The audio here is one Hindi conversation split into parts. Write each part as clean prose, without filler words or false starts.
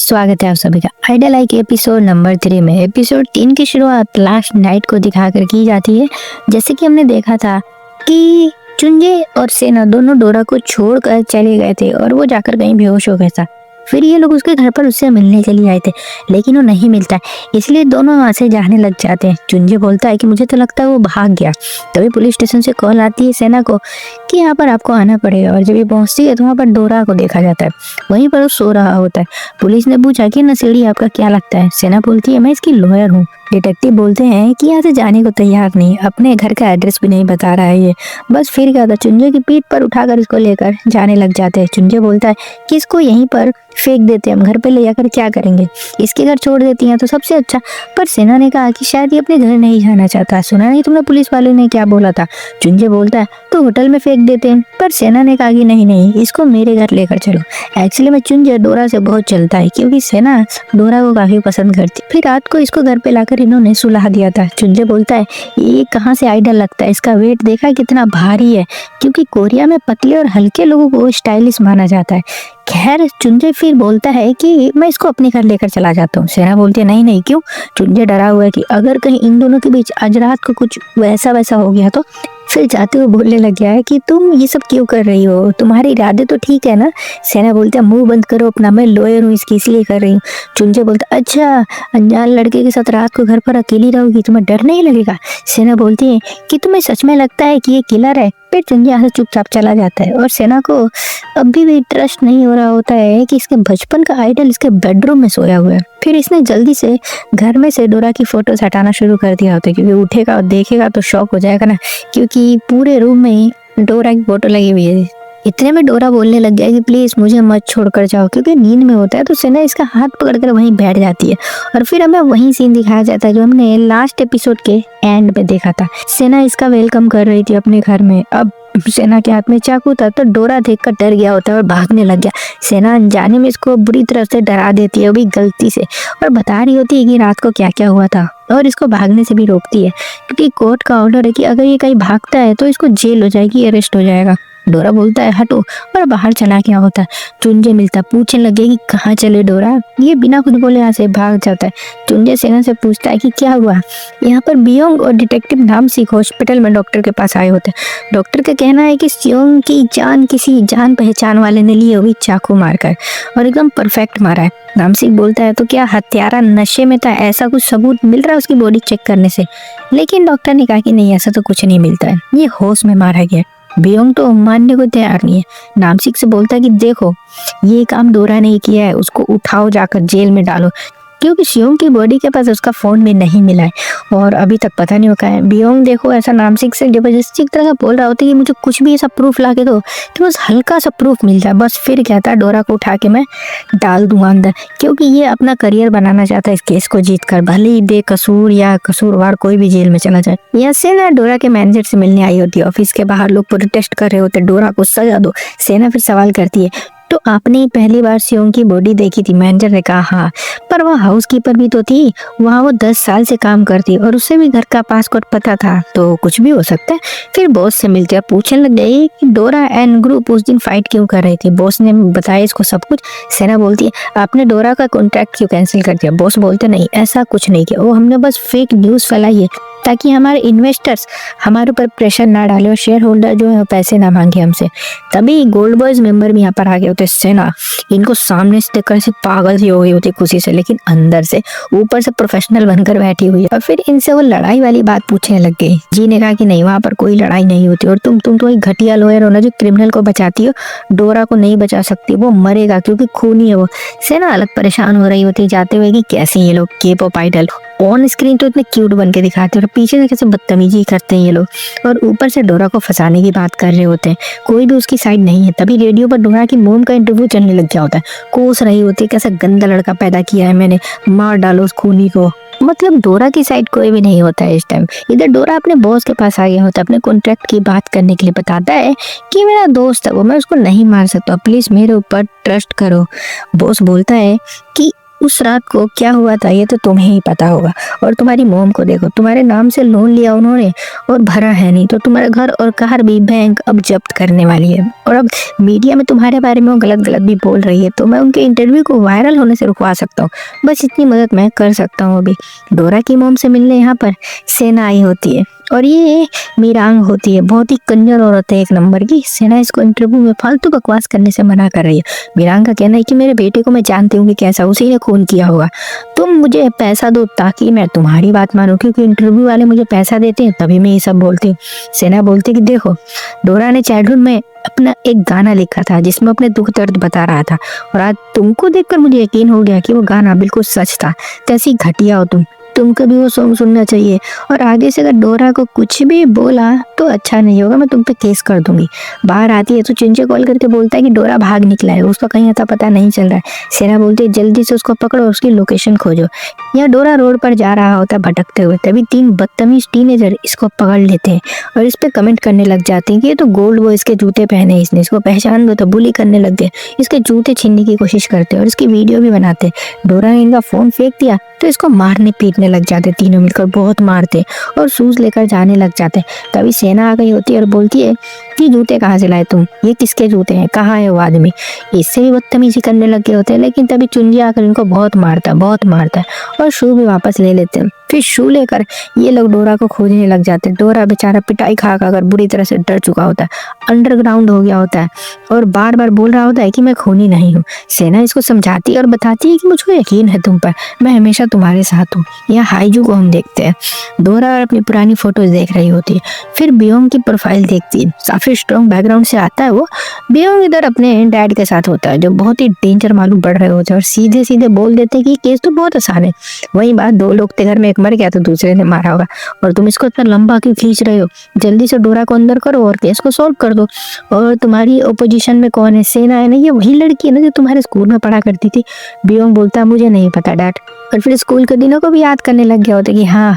स्वागत है आप सभी का आइडिया लाइक एपिसोड नंबर 3 में। एपिसोड 3 की शुरुआत लास्ट नाइट को दिखाकर की जाती है। जैसे कि हमने देखा था कि चुंजे और सेना दोनों डोरा को छोड़कर चले गए थे और वो जाकर कहीं बेहोश हो गया था। फिर ये लोग उसके घर पर उससे मिलने के लिए आए थे, लेकिन वो नहीं मिलता, इसलिए दोनों वहाँ से जाने लग जाते हैं। चुंजे बोलता है कि मुझे तो लगता है वो भाग गया। तभी पुलिस स्टेशन से कॉल आती है सेना को कि यहाँ पर आपको आना पड़ेगा, और जब ये पहुंचती है तो वहाँ पर डोरा को देखा जाता है। वहीं पर वो सो रहा होता है। पुलिस ने पूछा कि नशेड़ी आपका क्या लगता है? सेना बोलती है मैं इसकी लॉयर हूँ। डिटेक्टिव बोलते हैं कि यहाँ से जाने को तैयार नहीं, अपने घर का एड्रेस भी नहीं बता रहा है ये। बस फिर क्या था, चुंजे की पीठ पर उठाकर इसको लेकर जाने लग जाते हैं। चुंजे बोलता है कि इसको यहीं पर फेंक देते हैं, हम घर पे ले जाकर क्या करेंगे, इसके घर छोड़ देती हैं तो सबसे अच्छा। पर सेना ने कहा कि शायद ये अपने घर नहीं जाना चाहता। सुना नहीं तुमने पुलिस वाले ने क्या बोला था? चुंजे बोलता है तो होटल में फेंक देते हैं। पर सेना ने कहा कि नहीं, इसको मेरे घर लेकर चलो। एक्चुअली में चुंजे डोरा से बहुत चलता है, क्योंकि सेना डोरा को काफी पसंद करती। फिर रात को इसको घर पे लाकर इन्होंने सुला दिया था। चुंजे बोलता है ये कहाँ से आइडल लगता है, इसका वेट देखा कितना भारी है, क्योंकि कोरिया में पतले और हल्के लोगों को स्टाइलिश माना जाता है। खैर चुंजे फिर बोलता है कि मैं इसको अपने घर लेकर चला जाता हूँ। सेना बोलती है नहीं, क्यों? चुंजे डरा हुआ है कि अगर कहीं इन दोनों के बीच आज रात को कुछ वैसा हो गया तो। फिर जाते हुए बोलने लग गया है कि तुम ये सब क्यों कर रही हो, तुम्हारे इरादे तो ठीक है ना? सेना बोलता है मुंह बंद करो अपना, मैं लॉयर हूँ, इसकी इसलिए कर रही हूँ। चुंजे बोलता अच्छा, अनजान लड़के के साथ रात को घर पर अकेली रहोगी, तुम्हें डर नहीं लगेगा? सेना बोलती है कि तुम्हें सच में लगता है कि ये किलर है? फिर चुंजे यहाँ से चुपचाप चला जाता है और सेना को अभी भी ट्रस्ट नहीं हो रहा होता है कि इसके बचपन का आइडल इसके बेडरूम में सोया हुआ है। फिर इसने जल्दी से घर में से डोरा की फोटोज हटाना शुरू कर दिया होता है, क्योंकि उठेगा और देखेगा तो शॉक हो जाएगा ना, क्योंकि पूरे रूम में डोरा की फोटो लगी हुई है। इतने में डोरा बोलने लग गया कि प्लीज मुझे मत छोड़कर जाओ, क्योंकि नींद में होता है। तो सेना इसका हाथ पकड़कर वहीं बैठ जाती है और फिर हमें वही सीन दिखाया जाता है जो हमने लास्ट एपिसोड के एंड में देखा था। सेना इसका वेलकम कर रही थी अपने घर में। अब सेना के हाथ में चाकू था, तो डोरा देखकर डर गया होता है और भागने लग गया। सेना अनजाने में इसको बुरी तरह से डरा देती है, वो भी गलती से, और बता रही होती है कि रात को क्या क्या हुआ था, और इसको भागने से भी रोकती है, क्योंकि कोर्ट का ऑर्डर है कि अगर ये कहीं भागता है तो इसको जेल हो जाएगी, अरेस्ट हो जाएगा। डोरा बोलता है हटो, और बाहर चला गया होता है। चुंजे मिलता, पूछने लगे कि कहाँ चले डोरा? ये बिना कुछ बोले यहाँ से भाग जाता है। चुंजे सेना से पूछता है कि क्या हुआ? यहाँ पर बियोंग और डिटेक्टिव नामसिक हॉस्पिटल में डॉक्टर के पास आए होते हैं। डॉक्टर का कहना है कि सियोंग की जान किसी जान पहचान वाले ने ली होगी चाकू मारकर, और एकदम परफेक्ट मारा है। नामसिक बोलता है तो क्या हत्यारा नशे में था, ऐसा कुछ सबूत मिल रहा है उसकी बॉडी चेक करने से? लेकिन डॉक्टर ने कहा कि नहीं, ऐसा तो कुछ नहीं मिलता है, ये होश में मारा गया। बियोंग तो मानने को तैयार नहीं है। नामसिक से बोलता है कि देखो ये काम डोरा ने किया है, उसको उठाओ, जाकर जेल में डालो, क्योंकि सियोंग की बॉडी के पास उसका फोन भी नहीं मिला है और अभी तक पता नहीं होता है। बियोंग देखो ऐसा नामसिक से जबरदस्ती की तरह बोल रहा होता है कि मुझे कुछ भी ऐसा प्रूफ ला के दो कि बस हल्का सा प्रूफ मिल जाए। बस फिर क्या था, डोरा को उठा के मैं डाल दूंगा अंदर, क्योंकि ये अपना करियर बनाना चाहता है इस केस को जीत कर, भले ही बेकसूर या कसूरवार कोई भी जेल में चला जाए। यहाँ सेना डोरा के मैनेजर से मिलने आई होती है। ऑफिस के बाहर लोग प्रोटेस्ट कर रहे होते, डोरा को सजा दो। सेना फिर सवाल करती है तो आपने पहली बार सियोंग की बॉडी देखी थी? मैनेजर ने कहा हाँ, पर वो हाउसकीपर भी तो थी, वहाँ वो 10 साल से काम करती और उससे भी घर का पासपोर्ट पता था, तो कुछ भी हो सकता है। फिर बॉस से मिलते पूछने लग गई कि डोरा एंड ग्रुप उस दिन फाइट क्यों कर रही थी। बॉस ने बताया इसको सब कुछ। सेना बोलती है आपने डोरा का कॉन्ट्रैक्ट क्यों कैंसिल कर दिया? बॉस बोलते नहीं, ऐसा कुछ नहीं किया, वो हमने बस फेक न्यूज फैलाई है ताकि हमारे इन्वेस्टर्स हमारे ऊपर प्रेशर ना डाले और शेयर होल्डर जो है पैसे ना मांगे हमसे। तभी गोल्ड बॉयज मेंबर भी यहाँ पर आ गए होते। सेना इनको सामने से देखकर ऐसे पागल सी हो गई होती खुशी से, लेकिन अंदर से ऊपर से प्रोफेशनल बनकर बैठी हुई है। और फिर इनसे वो लड़ाई वाली बात पूछने लग गई। जी ने कहा कि नहीं, वहाँ पर कोई लड़ाई नहीं होती, और तुम तो एक घटिया लॉयर हो ना जो क्रिमिनल को बचाती हो, डोरा को नहीं बचा सकती, वो मरेगा क्योंकि खूनी है वो। सेना अलग परेशान हो रही होती जाते हुए कि कैसे ये लोग के पॉप आइडल ऑन स्क्रीन तो इतने क्यूट बन के दिखाते हैं और पीछे से कैसे बदतमीजी करते हैं ये लोग, और ऊपर से डोरा को फंसाने की बात कर रहे होते हैं। कोई भी उसकी साइड नहीं है। तभी रेडियो पर डोरा की मोम का इंटरव्यू चलने लग गया होता है। कोस रही होती है कैसा गंदा लड़का पैदा किया है मैंने, मार डालो उस खूनी को। मतलब डोरा की साइड कोई भी नहीं होता है इस टाइम। इधर डोरा अपने बॉस के पास आ गया होता है, अपने कॉन्ट्रैक्ट की बात करने के लिए। बताता है कि मेरा दोस्त है वो, मैं उसको नहीं मार सकता, प्लीज मेरे ऊपर ट्रस्ट करो। बॉस बोलता है कि उस रात को क्या हुआ था ये तो तुम्हें ही पता होगा। और तुम्हारी मोम को देखो, तुम्हारे नाम से लोन लिया उन्होंने और भरा है नहीं, तो तुम्हारा घर और कार भी बैंक अब जब्त करने वाली है। और अब मीडिया में तुम्हारे बारे में वो गलत गलत भी बोल रही है, तो मैं उनके इंटरव्यू को वायरल होने से रुकवा सकता हूँ। बस इतनी मदद मैं कर सकता हूँ। अभी डोरा की मोम से मिलने यहाँ पर सेना आई होती है, और ये मीरांग होती है, बहुत ही कंजर औरत है एक नंबर की। सेना इसको इंटरव्यू में फालतू बकवास करने से मना कर रही है। मीरांग का कहना है कि मेरे बेटे को मैं जानती हूँ कि कैसा उसी ने खून किया होगा, तुम मुझे पैसा दो ताकि मैं तुम्हारी बात मानूं, क्योंकि इंटरव्यू वाले मुझे पैसा देते हैं तभी मैं ये सब बोलती हूँ। सेना बोलती कि देखो, डोरा ने चाइल्डहुड में अपना एक गाना लिखा था जिसमें अपने दुख दर्द बता रहा था, और आज तुमको देखकर मुझे यकीन हो गया कि वो गाना बिल्कुल सच था। कैसी घटिया हो तुमको भी वो सॉन्ग सुनना चाहिए, और आगे से अगर डोरा को कुछ भी बोला तो अच्छा नहीं होगा, मैं तुम पे केस कर दूंगी। बाहर आती है तो चिंचे कॉल करके बोलता है कि डोरा भाग निकला है, उसका कहीं अता पता नहीं चल रहा है। सेना बोलती है जल्दी से उसको पकड़ो और उसकी लोकेशन खोजो। यहाँ डोरा रोड पर जा रहा होता है भटकते हुए, तभी 3 बदतमीज टीनेजर इसको पकड़ लेते हैं और इस पे कमेंट करने लग जाते हैं कि ये तो गोल्ड वो इसके जूते पहने, इसने इसको पहचान दो, तो बुली करने लग गए। इसके जूते छीनने की कोशिश करते और इसकी वीडियो भी बनाते। डोरा ने इनका फोन फेंक दिया तो इसको मारने पीटने लग जाते, तीनों मिलकर बहुत मारते और शूज लेकर जाने लग जाते। तभी सेना आ गई होती है और बोलती है कि जूते कहाँ से लाए तुम, ये किसके जूते हैं, कहाँ है वो आदमी। इससे भी बदतमीजी करने लग गए होते हैं, लेकिन तभी चुंजी आकर इनको बहुत मारता है और शू भी वापस ले लेते हैं। फिर शू लेकर ये लोग डोरा को खोजने लग जाते हैं। डोरा बेचारा पिटाई खा कर बुरी तरह से डर चुका होता है, अंडरग्राउंड हो गया होता है और बार बार बोल रहा होता है कि मैं खूनी नहीं हूँ। सेना इसको समझाती है और बताती है कि मुझको यकीन है तुम पर, मैं हमेशा तुम्हारे साथ हूँ। यहाँ हाईजू को हम देखते हैं। डोरा अपनी पुरानी फोटोज देख रही होती है, फिर बियोंग की प्रोफाइल देखती है। काफी स्ट्रॉन्ग बैकग्राउंड से आता है वो। बियोंग इधर अपने डैड के साथ होता है जो बहुत ही डेंजर मालूम पड़ रहे होते हैं और सीधे सीधे बोल देते हैं कि केस तो बहुत आसान है। वही बात, 2 लोग थे घर में, एक मर गया तो दूसरे ने मारा होगा, और तुम इसको इतना लंबा क्यों खींच रहे हो, जल्दी से डोरा को अंदर करो और केस को सॉल्व कर दो। और तुम्हारी ओपोजिशन में कौन है, सेना है ना, ये वही लड़की है ना जो तुम्हारे स्कूल में पढ़ा करती थी। बियोंग बोलता है मुझे नहीं पता डैड, और फिर स्कूल के दिनों को भी याद करने लग गया होता कि हाँ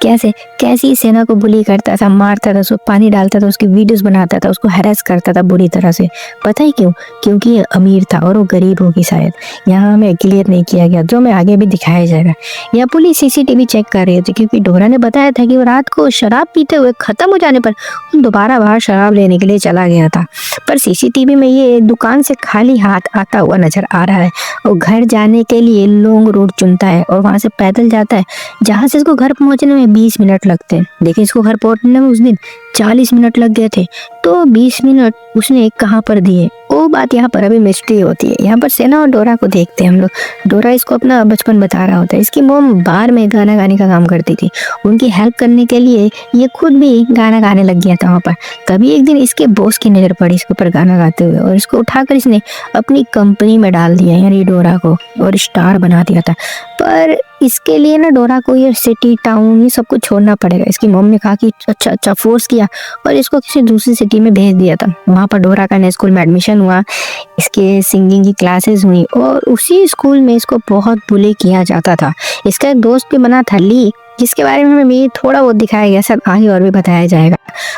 कैसी सेना को बुली करता था, मारता था, उसको पानी डालता था, उसकी वीडियोस बनाता था, उसको हैरेस करता था बुरी तरह से। पता ही क्यों? क्योंकि ये अमीर था और वो गरीब होगी शायद। यहाँ हमें क्लियर नहीं किया गया, जो हमें आगे भी दिखाया जाएगा। यहाँ पुलिस सीसीटीवी चेक कर रही थी क्योंकि डोरा ने बताया था कि वो रात को शराब पीते हुए खत्म हो जाने पर दोबारा बाहर शराब लेने के लिए चला गया था। पर सीसीटीवी में ये दुकान से खाली हाथ आता हुआ नजर आ रहा है। वो घर जाने के लिए लॉन्ग रूट चुनता है और वहां से पैदल जाता है, जहां से इसको घर पहुंचने में 20 मिनट लगते हैं। लेकिन इसको घर पहुंचने में उस दिन 40 मिनट लग गए थे, तो 20 मिनट उसने कहाँ पर दिए, वो बात यहाँ पर अभी मिस्ट्री होती है। यहाँ पर सेना और डोरा को देखते हैं हम लोग। डोरा इसको अपना बचपन बता रहा होता है। इसकी मोम बार में गाना गाने का काम करती थी, उनकी हेल्प करने के लिए ये खुद भी गाना गाने लग गया था वहाँ पर। तभी एक दिन इसके बॉस की नजर पड़ी इसके ऊपर गाना गाते हुए, और इसको उठाकर इसने अपनी कंपनी में डाल दिया, यानी डोरा को, और स्टार बना दिया था। पर इसके लिए ना डोरा को ये सिटी टाउन ये सब कुछ छोड़ना पड़ेगा। इसकी मम्मी ने कहा कि अच्छा फोर्स किया और इसको किसी दूसरी सिटी में भेज दिया था। वहाँ पर डोरा का नए स्कूल में एडमिशन हुआ, इसके सिंगिंग की क्लासेस हुई, और उसी स्कूल में इसको बहुत बुली किया जाता था। इसका एक दोस्त भी बना था ली, जिसके बारे में हमें थोड़ा बहुत दिखाया गया, सब आगे और भी बताया जाएगा।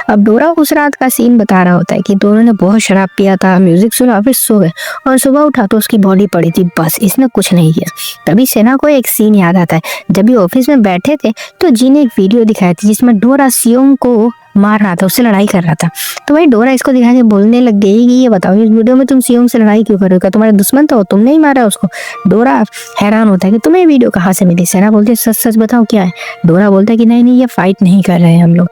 अब डोरा उस रात का सीन बता रहा होता है कि दोनों ने बहुत शराब पिया था, म्यूजिक सुना, फिर सो गए, और सुबह उठा तो उसकी बॉडी पड़ी थी, बस इसने कुछ नहीं किया। तभी सेना को एक सीन याद आता है। जब ये ऑफिस में बैठे थे तो जी ने एक वीडियो दिखाई थी जिसमें डोरा सियोंग को मार रहा था, उससे लड़ाई कर रहा था। तो भाई डोरा इसको दिखा के बोलने लग गई कि ये बताओ इस वीडियो में तुम सियोंग से लड़ाई क्यों कर रहे हो, तुम्हारा दुश्मन था, तुमने ही मारा उसको। डोरा हैरान होता है कि तुम्हें वीडियो कहाँ से मिली। सेना बोलती है सच सच बताओ क्या है। डोरा बोलता है कि नहीं ये फाइट नहीं कर रहे हैं हम लोग,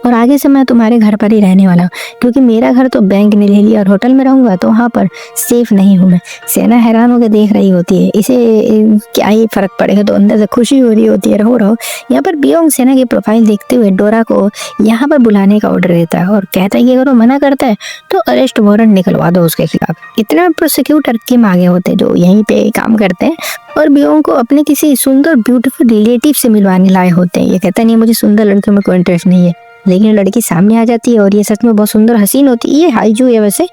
और आगे से मैं तुम्हारे घर पर ही रहने वाला हूँ, क्योंकि मेरा घर तो बैंक ने ले लिया और होटल में रहूंगा तो वहाँ पर सेफ नहीं हूँ मैं। सेना हैरान होकर देख रही होती है, इसे क्या ही फर्क पड़ेगा, तो अंदर से खुशी हो रही होती है, रहो। यहाँ पर बियोंग सेना की प्रोफाइल देखते हुए डोरा को यहाँ पर बुलाने का ऑर्डर देता है और कहता है कि अगर वो मना करता है तो अरेस्ट वारंट निकलवा दो उसके खिलाफ। इतना प्रोसिक्यूटर किम आगे होते हैं जो यहीं पे काम करते हैं, और बियोंग को अपने किसी सुंदर ब्यूटीफुल रिलेटिव से मिलवाने लाए होते हैं। ये कहता नहीं मुझे सुंदर लड़कियों में कोई इंटरेस्ट नहीं है, लेकिन लड़की सामने आ जाती है और ये सच में बहुत सुंदर हसीन होती है। ये हाईजू है वैसे।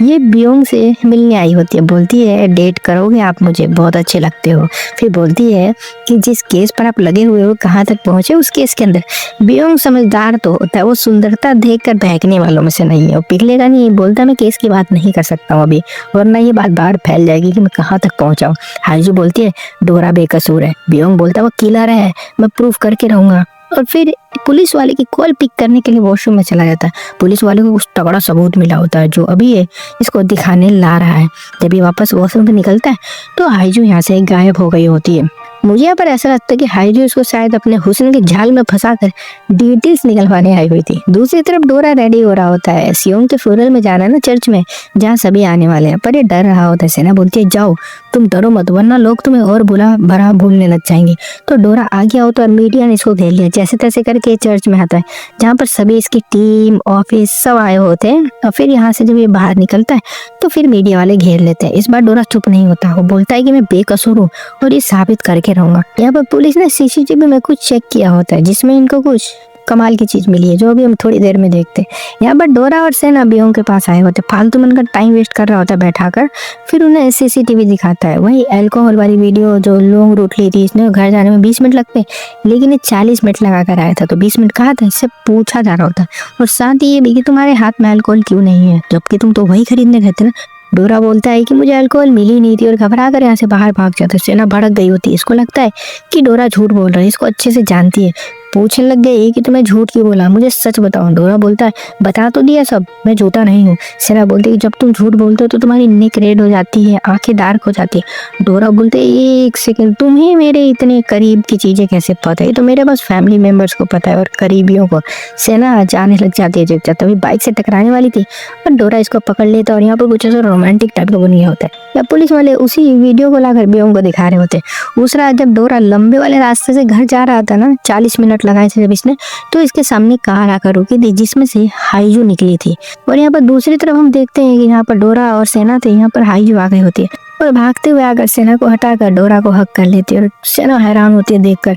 ये बियोंग से मिलने आई होती है, बोलती है डेट करोगे आप, मुझे बहुत अच्छे लगते हो। फिर बोलती है कि जिस केस पर आप लगे हुए हो कहाँ तक पहुंचे उस केस के अंदर। बियोंग समझदार तो होता है, वो सुंदरता देखकर बहकने वालों में से नहीं है, वो पिघलेगा नहीं, बोलता मैं केस की बात नहीं कर सकता हूँ अभी, वरना ये बात बाहर फैल जाएगी कि मैं कहाँ तक पहुंचा हूँ। हाईजू बोलती है डोरा बेकसूर है। बियोंग बोलता है वो किलर है, मैं प्रूफ करके रहूंगा। और फिर पुलिस वाले की कॉल पिक करने के लिए वॉशरूम में चला जाता है। पुलिस वाले को कुछ तगड़ा सबूत मिला होता है जो अभी ये इसको दिखाने ला रहा है। जब ये वापस वॉशरूम से निकलता है तो हाईजू यहाँ से गायब हो गई होती है। मुझे यहाँ पर ऐसा लगता है कि हाईजू इसको शायद अपने हुस्न के जाल में फंसाकर डिटेल्स निकलवाने आई हुई थी। दूसरी तरफ डोरा रेडी हो रहा होता है, सियोंग के फ्यूनरल में जाना ना, चर्च में, जहाँ सभी आने वाले हैं, पर ये डर रहा होता है। सेना बोलती है जाओ तुम डरो मत, वरना लोग तुम्हें और बुरा भरा भूलने लग जाएंगे। तो डोरा आ गया होता है और मीडिया ने इसको घेर लिया। जैसे तैसे करके चर्च में आता है जहाँ पर सभी इसकी टीम ऑफिस सब आए होते हैं। और फिर यहाँ से जब ये बाहर निकलता है तो फिर मीडिया वाले घेर लेते हैं। इस बार डोरा चुप नहीं होता, वो बोलता है कि मैं बेकसूर हूँ और ये साबित करके रहूंगा। यहाँ पर पुलिस ने सीसीटीवी में कुछ चेक किया होता है जिसमें इनको कुछ कमाल की चीज मिली है जो अभी हम थोड़ी देर में देखते हैं। यहाँ पर डोरा और सेना बियोंग के पास आए होते, फालतू में उनका टाइम वेस्ट कर रहा होता है बैठाकर। फिर उन्हें सीसीटीवी दिखाता है, वही अल्कोहल वाली वीडियो जो लॉन्ग रूट ली थी इसने, घर जाने में 20 मिनट लगते लेकिन ये 40 मिनट लगा कर आया था। तो 20 मिनट कहाँ था इससे पूछा जा रहा होता। और साथ ही ये भी कि तुम्हारे हाथ में अल्कोहल क्यों नहीं है, जबकि तुम तो वही खरीदने गए थे ना। डोरा बोलता है कि मुझे अल्कोहल मिली नहीं थी और घबरा कर यहाँ से बाहर भाग जाता है। सेना भड़क गई होती है, इसको लगता है कि डोरा झूठ बोल रहा है, इसको अच्छे से जानती है। पूछने लग गई कि तुम्हें झूठ क्यों बोला, मुझे सच बताओ। डोरा बोलता है बता तो दिया सब, मैं झूठा नहीं हूँ। सेना बोलती है कि जब तुम झूठ बोलते हो तो तुम्हारी नेक रेड हो जाती है, आंखें डार्क हो जाती है। डोरा बोलते है एक सेकंड, तुम्हें मेरे इतने करीब की चीजें कैसे पता है? ये तो मेरे बस फैमिली मेंबर्स को पता है और करीबियों को। सेना जाने लग जाती है, जब तभी बाइक से टकराने वाली थी पर डोरा इसको पकड़ लेता है और यहाँ पर कुछ ऐसा रोमांटिक टाइप का बन गया होता है। या पुलिस वाले उसी वीडियो को लाकर बियोंग को दिखा रहे होते। दूसरा, जब डोरा लंबे वाले रास्ते से घर जा रहा था ना, 40 मिनट लगाए थे जब इसने, तो इसके सामने कार आकर रुकी थी जिसमें से हाईजू निकली थी। और यहाँ पर दूसरी तरफ हम देखते हैं कि यहाँ पर डोरा और सेना थे, यहाँ पर हाईजू आ गई होती है और भागते हुए आकर सेना को हटाकर डोरा को हक कर लेती है और सेना हैरान होती है देखकर।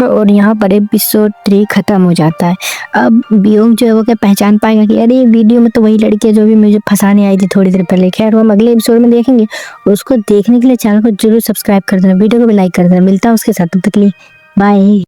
और यहाँ पर एपिसोड 3 खत्म हो जाता है। अब बियोंग जो है वो क्या पहचान पाएगा कि अरे वीडियो में तो वही लड़की है जो भी मुझे फंसाने आई थी थोड़ी देर पहले। खैर वो हम अगले एपिसोड में देखेंगे। उसको देखने के लिए चैनल को जरूर सब्सक्राइब कर देना, वीडियो को भी लाइक कर देना। मिलता है उसके साथ, तब तक के लिए बाय।